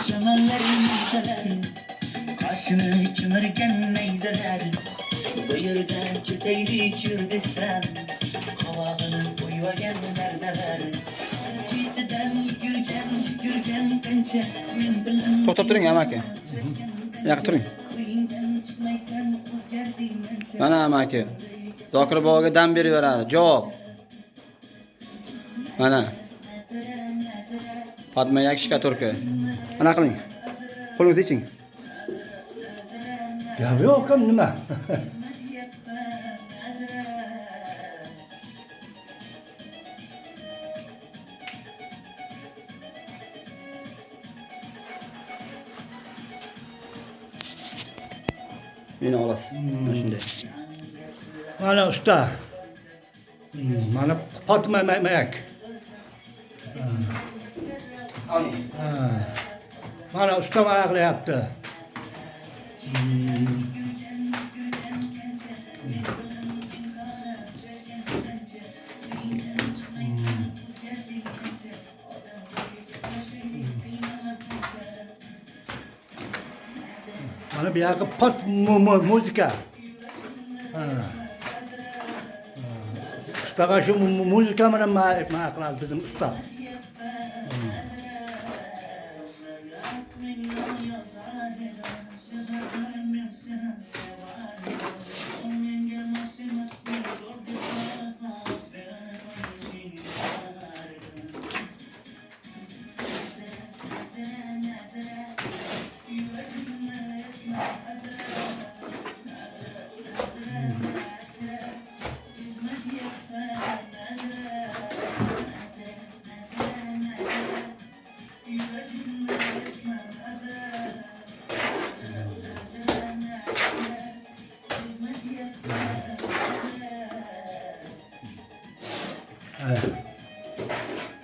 şamanların güzeler, kaşını çımırken neyzeler, bıyırdan çeteyli çür desem, havağını uyvagen zerdeler. Cidden yükürcen pençe, men bilen. To'xtab turing amaki. Yoqib turing. Mana amaki. Zokir boboga dam beraveradi. Javob. Mana. Fatma yak shkatorka. Ana qiling. Qo'lingizni iching. Ya yo'q ham nima? Meni olasiz. Mana shunday. Mana usta. Mana Fatma mayak. Oling. Mana usta ayaqlayapti. Mana bu yoqqa pot muzika. Ustaga shu muzika bilan qiladi bizim usta.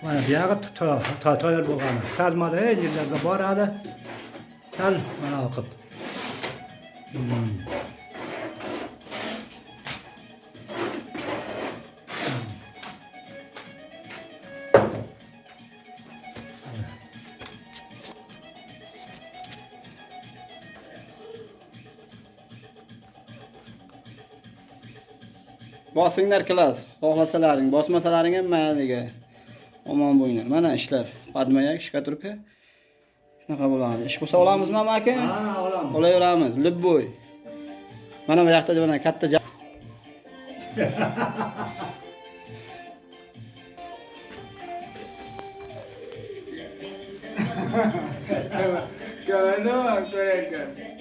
Mana bu yoqqa tayyor bo'lgani. Sal mana yerlarga boradi. Sal mana o'qib. Bosinglar klass. Xohlasalaring, bosmasalaring ham mayliga. Omon bo'linglar. Mana ishlar. Fatma yak shkatorka. Shunaqa bo'ladi. Ish bo'lsa olamizmi amaki? Ha, olamiz. Olaveramiz. Libboy. Mana bu yoqda mana katta Kawan doang, korekkan.